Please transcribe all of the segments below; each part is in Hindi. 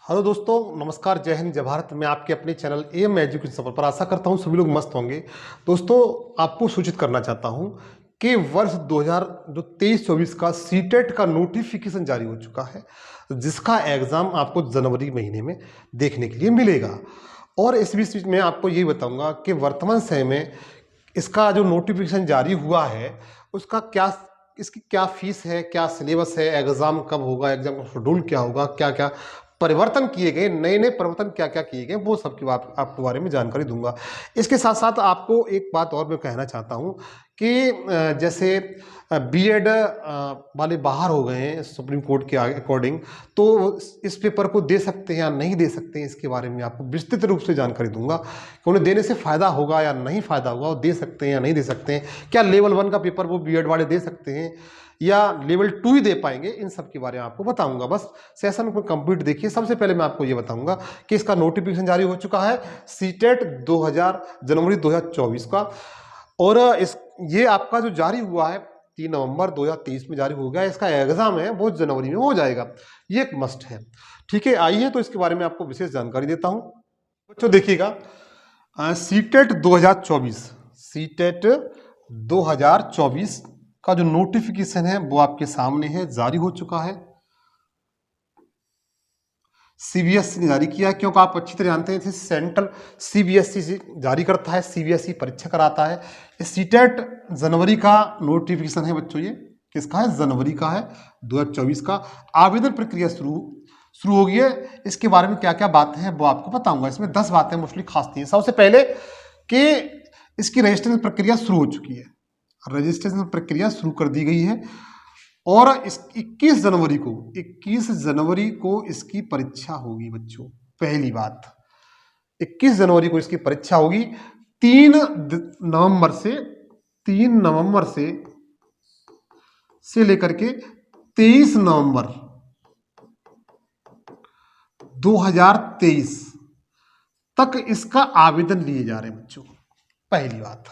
हेलो दोस्तों, नमस्कार, जय हिंद, जय भारत। मैं आपके अपने चैनल एम एजुकेशन सफर पर आशा करता हूं सभी लोग मस्त होंगे। दोस्तों, आपको सूचित करना चाहता हूं कि वर्ष 2023-24 का सीटेट का नोटिफिकेशन जारी हो चुका है, जिसका एग्ज़ाम आपको जनवरी महीने में देखने के लिए मिलेगा। और इस बीच में आपको ये बताऊंगा कि वर्तमान समय में इसका जो नोटिफिकेशन जारी हुआ है उसका क्या, इसकी क्या फीस है, क्या सिलेबस है, एग्ज़ाम कब होगा, एग्ज़ाम का शेड्यूल क्या होगा, क्या क्या परिवर्तन किए गए, नए नए परिवर्तन क्या क्या किए गए, वो सब की आपके बारे में जानकारी दूंगा। इसके साथ साथ आपको एक बात और मैं कहना चाहता हूँ कि जैसे बीएड वाले बाहर हो गए हैं सुप्रीम कोर्ट के अकॉर्डिंग, तो इस पेपर को दे सकते हैं या नहीं दे सकते हैं, इसके बारे में आपको विस्तृत रूप से जानकारी दूंगा कि उन्हें देने से फ़ायदा होगा या नहीं फ़ायदा होगा, वो दे सकते हैं या नहीं दे सकते हैं, क्या लेवल 1 का पेपर वो बीएड वाले दे सकते हैं या लेवल 2 ही दे पाएंगे, इन सब के बारे में आपको बताऊंगा। बस सेशन को कंप्लीट देखिए। सबसे पहले मैं आपको ये बताऊंगा कि इसका नोटिफिकेशन जारी हो चुका है सीटेट 2000 जनवरी 2024 का, और ये आपका जो जारी हुआ है 3 नवंबर 2023 में जारी हो गया। इसका एग्जाम है वो जनवरी में हो जाएगा, ये एक मस्ट है। ठीक है, आइए तो इसके बारे में आपको विशेष जानकारी देता हूं। बच्चों देखिएगा, सीटेट 2024 सीटेट 2024 का जो नोटिफिकेशन है वो आपके सामने है, जारी हो चुका है। सीबीएसई ने जारी किया है, क्योंकि आप अच्छी तरह जानते हैं सेंट्रल सीबीएसई से जारी करता है, सीबीएसई परीक्षा कराता है। ये सीटेट जनवरी का नोटिफिकेशन है बच्चों, ये किसका है, जनवरी का है 2024 का। आवेदन प्रक्रिया शुरू हो गई है। इसके बारे में क्या क्या बातें हैं वो आपको बताऊंगा। इसमें 10 बातें मोस्टली खास थी। सबसे पहले कि इसकी रजिस्ट्रेशन प्रक्रिया शुरू हो चुकी है, रजिस्ट्रेशन प्रक्रिया शुरू कर दी गई है, और इस 21 जनवरी को इसकी परीक्षा होगी बच्चों। पहली बात, 21 जनवरी को इसकी परीक्षा होगी। 3 नवंबर से लेकर के 23 नवंबर 2023 तक इसका आवेदन लिए जा रहे हैं बच्चों। पहली बात,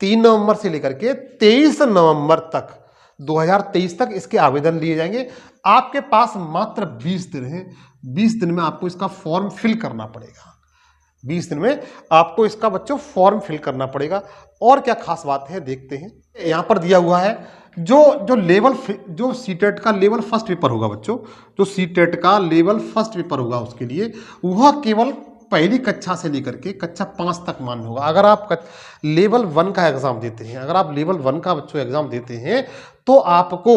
3 नवंबर से लेकर के 23 नवंबर तक 2023 तक इसके आवेदन लिए जाएंगे। आपके पास मात्र 20 दिन है। 20 दिन में आपको इसका फॉर्म फिल करना पड़ेगा। 20 दिन में आपको इसका बच्चों फॉर्म फिल करना पड़ेगा। और क्या खास बात है देखते हैं। यहां पर दिया हुआ है जो सीटेट का लेवल फर्स्ट पेपर होगा बच्चों, जो सीटेट का लेवल फर्स्ट पेपर होगा उसके लिए वह केवल पहली कक्षा से लेकर के कक्षा 5 तक मान्य होगा। अगर आप लेवल 1 का एग्जाम देते हैं, अगर आप लेवल 1 का बच्चों एग्जाम देते हैं तो आपको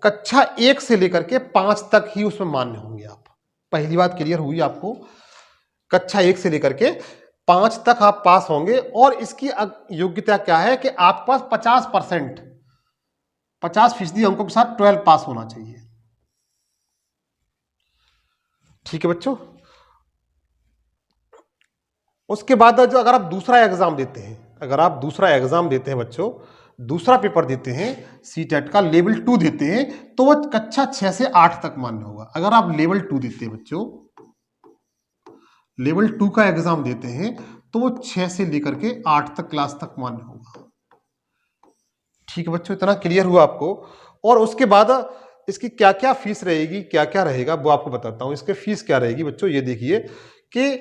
कक्षा 1 से लेकर के 5 तक ही उसमें मान्य होंगे आप। पहली बात क्लियर हुई आपको, कक्षा 1 से लेकर के 5 तक आप पास होंगे। और इसकी योग्यता क्या है कि आपके पास 50% अंकों के साथ 12 पास होना चाहिए। ठीक है बच्चों। उसके बाद जो अगर आप दूसरा एग्जाम देते हैं, बच्चों दूसरा पेपर देते हैं सीटेट का, लेवल 2 देते हैं, तो वो कक्षा 6 से 8 तक मान्य होगा। अगर आप लेवल 2 देते हैं बच्चों, लेवल 2 का एग्जाम देते हैं तो वो 6 से लेकर के 8 तक क्लास तक मान्य होगा। ठीक है बच्चों, इतना क्लियर हुआ आपको। और उसके बाद इसकी क्या क्या फीस रहेगी, क्या क्या रहेगा वो आपको बताता हूं। इसके फीस क्या रहेगी बच्चों, ये देखिए कि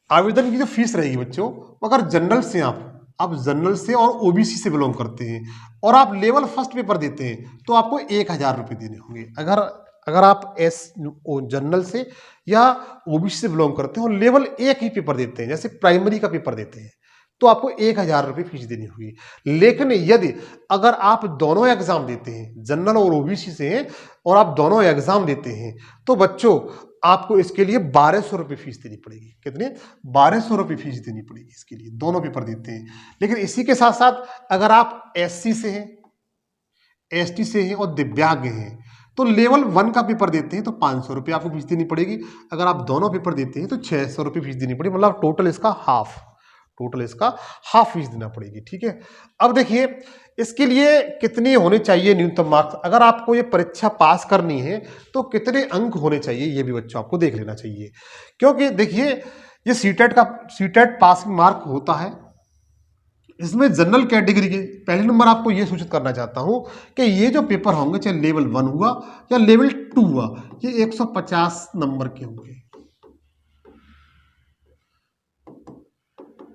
आवेदन की जो फीस रहेगी बच्चों, अगर जनरल से आप जनरल से और ओबीसी से बिलोंग करते हैं और आप लेवल फर्स्ट पेपर देते हैं तो आपको 1000 रुपये देने होंगे। अगर आप जनरल से या ओबीसी से बिलोंग करते हैं और लेवल 1 ही पेपर देते हैं, जैसे प्राइमरी का पेपर देते हैं, तो आपको 1000 रुपये फीस देनी होगी। लेकिन यदि अगर आप दोनों एग्जाम देते हैं, जनरल और ओबीसी से हैं, और आप दोनों एग्जाम देते हैं, तो बच्चों आपको इसके लिए 1200 रुपये फीस देनी पड़ेगी। कितने? 1200 रुपये फीस देनी पड़ेगी इसके लिए, दोनों पेपर देते हैं। लेकिन इसी के साथ साथ अगर आप एससी से हैं, एसटी से हैं और दिव्यांग हैं, तो लेवल 1 का पेपर देते हैं तो 500 रुपये आपको फीस देनी पड़ेगी। अगर आप दोनों पेपर देते हैं तो 600 रुपये फीस देनी पड़ेगी। मतलब टोटल इसका हाफ फीस देना पड़ेगी। ठीक है। अब देखिए इसके लिए कितने होने चाहिए न्यूनतम मार्क्स। अगर आपको ये परीक्षा पास करनी है तो कितने अंक होने चाहिए, ये भी बच्चों आपको देख लेना चाहिए। क्योंकि देखिए ये सीटेट पासिंग मार्क होता है, इसमें जनरल कैटेगरी के पहले नंबर आपको ये सूचित करना चाहता हूं कि ये जो पेपर होंगे, चाहे लेवल 1 हुआ या लेवल 2 हुआ, ये 150 नंबर के होंगे।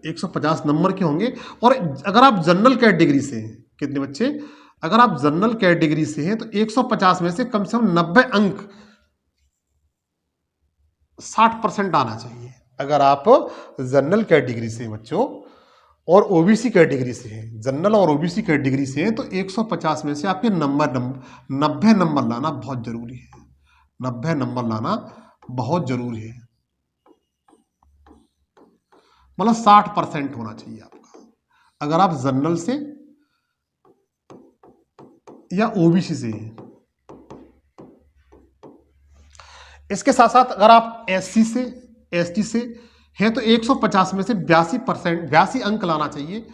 150 नंबर के होंगे। और अगर आप जनरल कैटेगरी से हैं, कितने बच्चे, अगर आप जनरल कैटेगरी से हैं तो 150 में से कम 90 अंक 60% आना चाहिए। अगर आप जनरल कैटेगरी से हैं बच्चों और ओबीसी कैटेगरी से हैं, जनरल और ओबीसी कैटेगरी से हैं, तो 150 में से आपके 90 नंबर लाना बहुत जरूरी है। 90 नंबर लाना बहुत जरूरी है, मतलब 60% होना चाहिए आपका, अगर आप जनरल से या ओबीसी से हैं। इसके साथ साथ अगर आप एससी से, एसटी से हैं तो 150 में से 82 अंक लाना चाहिए,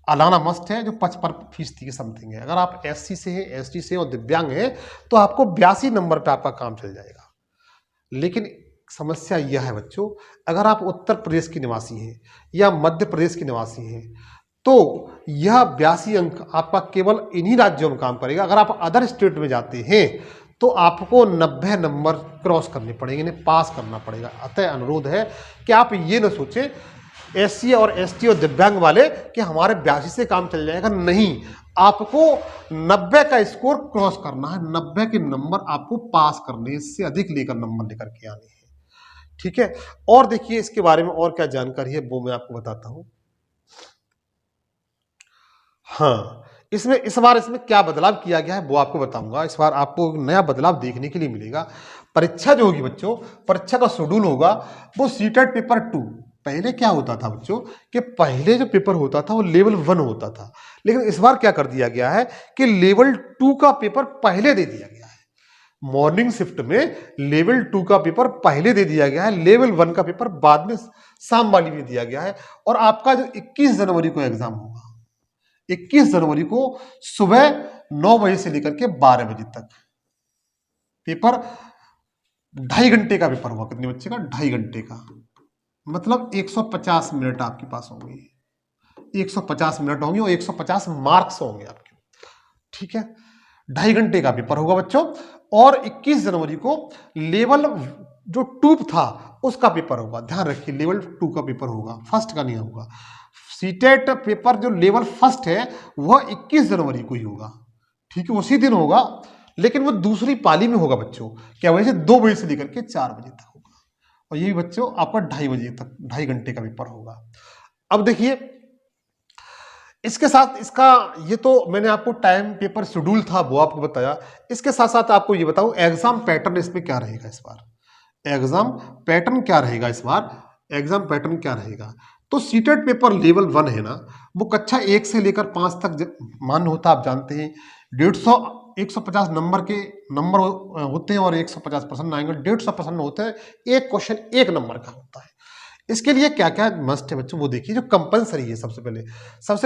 लाना मस्ट है, जो 55% की समथिंग है। अगर आप एससी से हैं, एसटी से और दिव्यांग हैं तो आपको 82 नंबर पे आपका काम चल जाएगा। लेकिन समस्या यह है बच्चों, अगर आप उत्तर प्रदेश के निवासी हैं या मध्य प्रदेश के निवासी हैं तो यह 82 अंक आपका केवल इन्हीं राज्यों में काम करेगा। अगर आप अदर स्टेट में जाते हैं तो आपको 90 नंबर क्रॉस करने पड़ेंगे, इन्हें पास करना पड़ेगा। अतः अनुरोध है कि आप ये न सोचें एससी और एसटी और दिव्यांग वाले कि हमारे 82 से काम चल जाएगा, नहीं, आपको 90 का स्कोर क्रॉस करना है, 90 के नंबर आपको पास करने, इससे अधिक लेकर नंबर लेकर के आने हैं, ठीक है। और देखिए इसके बारे में और क्या जानकारी है वो मैं आपको बताता हूं। हाँ, इसमें इस बार इसमें क्या बदलाव किया गया है वो आपको बताऊंगा। इस बार आपको नया बदलाव देखने के लिए मिलेगा। परीक्षा जो होगी बच्चों, परीक्षा का शेड्यूल होगा वो सीटेट पेपर 2। पहले क्या होता था बच्चों कि पहले जो पेपर होता था वो लेवल 1 होता था, लेकिन इस बार क्या कर दिया गया है कि लेवल 2 का पेपर पहले दे दिया गया है। मॉर्निंग शिफ्ट में लेवल 2 का पेपर पहले दे दिया गया है, लेवल 1 का पेपर बाद में शाम वाली में दिया गया है। और आपका जो 21 जनवरी को एग्जाम होगा, 21 जनवरी को सुबह 9 बजे से लेकर के 12 बजे तक पेपर, 2.5 घंटे का पेपर होगा। कितने बच्चे का? 2.5 घंटे का, मतलब 150 मिनट आपके पास होंगे, 150 मिनट होंगे और 150 मार्क्स होंगे आपके, ठीक है। 2.5 घंटे का पेपर होगा बच्चों। और 21 जनवरी को लेवल जो 2 था उसका पेपर होगा। ध्यान रखिए, लेवल 2 का पेपर होगा, फर्स्ट का नहीं होगा। सीटेट पेपर जो लेवल फर्स्ट है वह 21 जनवरी को ही होगा, ठीक है, उसी दिन होगा, लेकिन वो दूसरी पाली में होगा बच्चों। क्या वजह से? 2 बजे से लेकर के 4 बजे तक होगा। और ये बच्चों आपका 2.5 बजे तक, 2.5 घंटे का पेपर होगा। अब देखिए इसके साथ इसका, ये तो मैंने आपको टाइम पेपर शेड्यूल था वो आपको बताया। इसके साथ साथ आपको ये बताऊं एग्जाम पैटर्न इसमें क्या रहेगा इस बार, एग्जाम पैटर्न क्या रहेगा इस बार, एग्जाम पैटर्न क्या रहेगा। तो सीटेट पेपर लेवल 1 है ना, वो कक्षा 1 से लेकर 5 तक मान्य होता, आप जानते हैं। 150 नंबर के नंबर होते हैं और 150% आएंगे, 150% होते हैं। एक क्वेश्चन 1 नंबर का होता है। इसके लिए क्या क्या मस्ट है बच्चों वो देखिए। जो कंपलसरी है, सबसे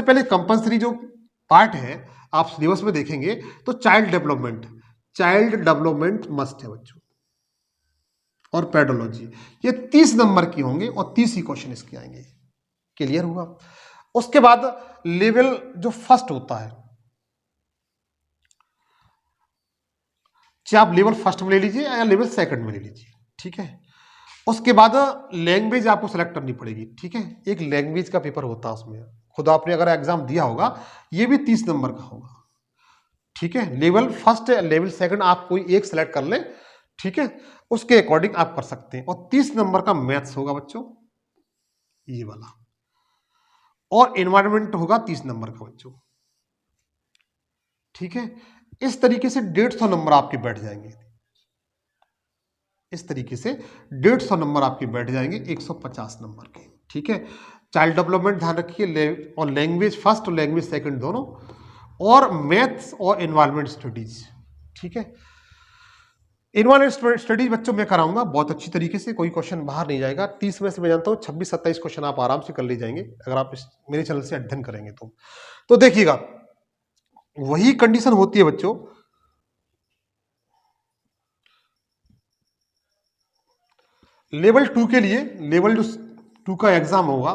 पहले कंपलसरी जो पार्ट है आप सिलेबस में देखेंगे तो चाइल्ड डेवलपमेंट मस्ट है बच्चों, और पेडोलॉजी, ये 30 नंबर की होंगे और 30 ही क्वेश्चन इसके आएंगे। क्लियर हुआ? उसके बाद लेवल जो फर्स्ट होता है, चाहे आप लेवल फर्स्ट में ले लीजिए या लेवल सेकंड में ले लीजिए, ठीक है। उसके बाद लैंग्वेज आपको सेलेक्ट करनी पड़ेगी, ठीक है। एक लैंग्वेज का पेपर होता है, उसमें खुद आपने अगर एग्जाम दिया होगा, ये भी 30 नंबर का होगा, ठीक है। लेवल फर्स्ट लेवल सेकंड आप कोई एक सेलेक्ट कर लें, ठीक है, उसके अकॉर्डिंग आप कर सकते हैं। और 30 नंबर का मैथ्स होगा बच्चों, ये वाला। और एनवायरमेंट होगा 30 नंबर का बच्चों, ठीक है। इस तरीके से 150 नंबर आपके बैठ जाएंगे, इस तरीके से 150 नंबर आपके बैठ जाएंगे 150 नंबर के, ठीक है। चाइल्ड डेवलपमेंट ध्यान रखिए, और लैंग्वेज फर्स्ट और लैंग्वेज सेकंड दोनों, और मैथ्स और एनवायरमेंट स्टडीज, ठीक है। एनवायरमेंट स्टडीज बच्चों मैं कराऊंगा बहुत अच्छी तरीके से, कोई क्वेश्चन बाहर नहीं जाएगा। 30 में से मैं जानता हूँ 26-27 क्वेश्चन आप आराम से कर ले जाएंगे अगर आप मेरे चैनल से अध्ययन करेंगे तो देखिएगा वही कंडीशन होती है बच्चों। लेवल 2 के लिए, लेवल जो 2 का एग्जाम होगा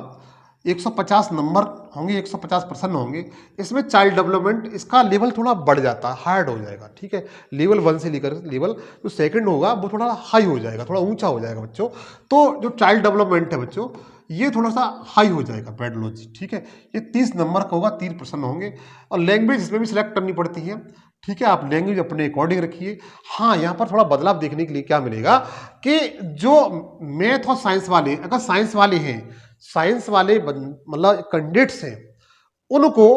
150 नंबर होंगे, 150 प्रश्न होंगे। इसमें चाइल्ड डेवलपमेंट इसका लेवल थोड़ा बढ़ जाता है, हार्ड हो जाएगा, ठीक है। लेवल 1 से लेकर लेवल जो सेकंड होगा वो थोड़ा हाई हो जाएगा, थोड़ा ऊंचा हो जाएगा बच्चों। तो जो चाइल्ड डेवलपमेंट है बच्चों, ये थोड़ा सा हाई हो जाएगा पेडोलॉजी, ठीक है। ये 30 नंबर का होगा, 3 प्रश्न होंगे। और लैंग्वेज इसमें भी सिलेक्ट करनी पड़ती है, ठीक है। आप लैंग्वेज अपने अकॉर्डिंग रखिए। हाँ, यहाँ पर थोड़ा बदलाव देखने के लिए क्या मिलेगा कि जो मैथ और साइंस वाले, अगर साइंस वाले हैं, साइंस वाले मतलब कैंडिडेट्स हैं, उनको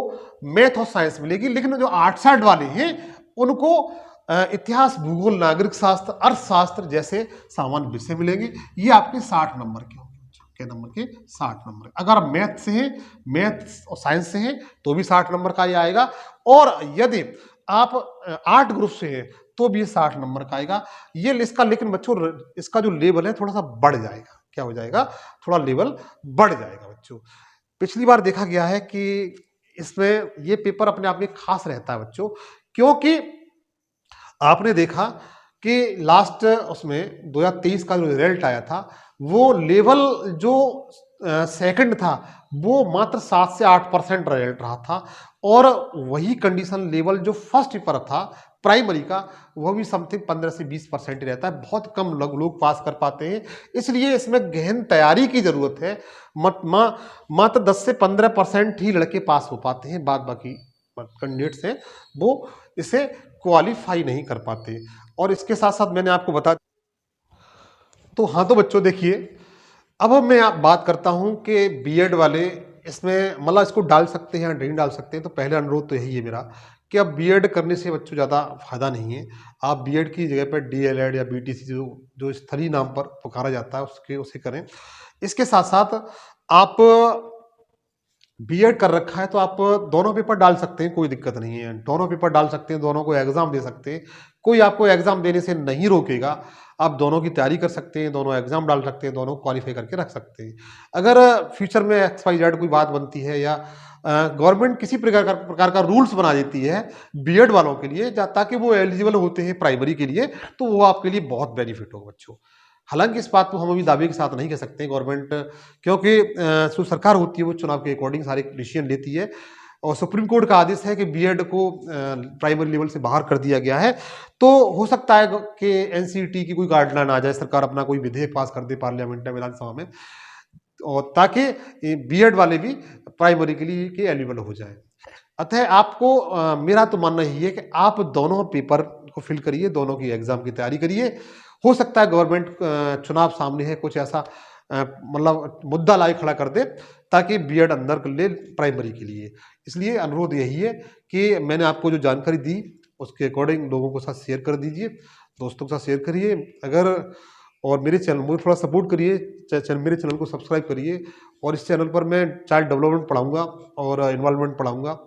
मैथ और साइंस मिलेगी। लेकिन जो आर्ट्स साइड वाले हैं उनको इतिहास, भूगोल, नागरिक शास्त्र, अर्थशास्त्र जैसे सामान्य विषय मिलेंगे। ये आपके 60 नंबर के होंगे। के नंबर के 60 नंबर। अगर मैथ से हैं, मैथ और साइंस से हैं तो भी 60 नंबर का ये आएगा। और यदि आप आर्ट ग्रुप से हैं तो भी 60 नंबर का आएगा। ये इसका, लेकिन बच्चों इसका जो लेवल है थोड़ा सा बढ़ जाएगा। क्या हो जाएगा? थोड़ा लेवल बढ़ जाएगा बच्चों। पिछली बार देखा गया है कि इसमें ये पेपर अपने आप में खास रहता है बच्चों, क्योंकि आपने देखा कि लास्ट उसमें 2023 का जो रिजल्ट आया था, वो लेवल जो सेकंड था वो मात्र 7 से 8% रिजल्ट रहा था। और वही कंडीशन लेवल जो फर्स्ट पेपर था प्राइमरी का, वो भी समथिंग 15 से 20% ही रहता है। बहुत कम लोग पास कर पाते हैं। इसलिए इसमें गहन तैयारी की जरूरत है। मात्र 10 से 15% ही लड़के पास हो पाते हैं। बाद बाकी कैंडिडेट्स हैं वो इसे क्वालिफाई नहीं कर पाते। और इसके साथ साथ मैंने आपको बता, तो हाँ, तो बच्चों देखिए, अब मैं आप बात करता हूं कि बीएड वाले इसमें मतलब इसको डाल सकते हैं या नहीं डाल सकते हैं। तो पहले अनुरोध तो यही है मेरा कि अब बीएड करने से बच्चों ज़्यादा फायदा नहीं है। आप बीएड की जगह पर डीएलएड या बीटीसी जो जो स्थलीय नाम पर पुकारा जाता है उसे करें। इसके साथ साथ आप बीएड कर रखा है तो आप दोनों पेपर डाल सकते हैं, कोई दिक्कत नहीं है। दोनों पेपर डाल सकते हैं, दोनों को एग्जाम दे सकते हैं, कोई आपको एग्जाम देने से नहीं रोकेगा। आप दोनों की तैयारी कर सकते हैं, दोनों एग्जाम डाल सकते हैं, दोनों क्वालिफाई करके रख सकते हैं। अगर फ्यूचर में XYZ कोई बात बनती है या गवर्नमेंट किसी प्रकार का रूल्स बना देती है बीएड वालों के लिए ताकि वो एलिजिबल होते हैं प्राइमरी के लिए, तो वो आपके लिए बहुत बेनिफिट होगा बच्चों। हालांकि इस बात को हम अभी दावे के साथ नहीं कह सकते गवर्नमेंट, क्योंकि जो सरकार होती है वो चुनाव के अकॉर्डिंग सारे डिसीजन लेती है। और सुप्रीम कोर्ट का आदेश है कि बीएड को प्राइमरी लेवल से बाहर कर दिया गया है। तो हो सकता है कि एनसीईटी की कोई गाइडलाइन आ जाए, सरकार अपना कोई विधेयक पास कर दे पार्लियामेंट में, विधानसभा में, और ताकि बीएड वाले भी प्राइमरी के लिए के एलिजिबल हो जाए। अतः आपको मेरा तो मानना यही है कि आप दोनों पेपर को फिल करिए, दोनों की एग्जाम की तैयारी करिए। हो सकता है गवर्नमेंट चुनाव सामने है, कुछ ऐसा मतलब मुद्दा लाई खड़ा कर दे ताकि बीएड अंदर कर ले प्राइमरी के लिए। इसलिए अनुरोध यही है कि मैंने आपको जो जानकारी दी उसके अकॉर्डिंग लोगों के साथ शेयर कर दीजिए, दोस्तों के साथ शेयर करिए। अगर और मेरे चैनल मुझे थोड़ा सपोर्ट करिए, मेरे चैनल को सब्सक्राइब करिए। और इस चैनल पर मैं चाइल्ड डेवलपमेंट पढ़ाऊँगा और इन्वॉल्वमेंट पढ़ाऊँगा।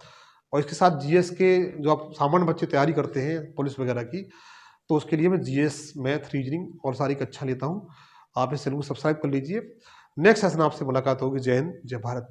और इसके साथ जीएस के जो आप सामान्य बच्चे तैयारी करते हैं पुलिस वगैरह की, तो उसके लिए मैं जीएस, मैथ, रीजनिंग और सारी कक्षा लेता हूँ। आप इस चैनल को सब्सक्राइब कर लीजिए। नेक्स्ट सेशन आपसे मुलाकात होगी। जय हिंद, जय भारत।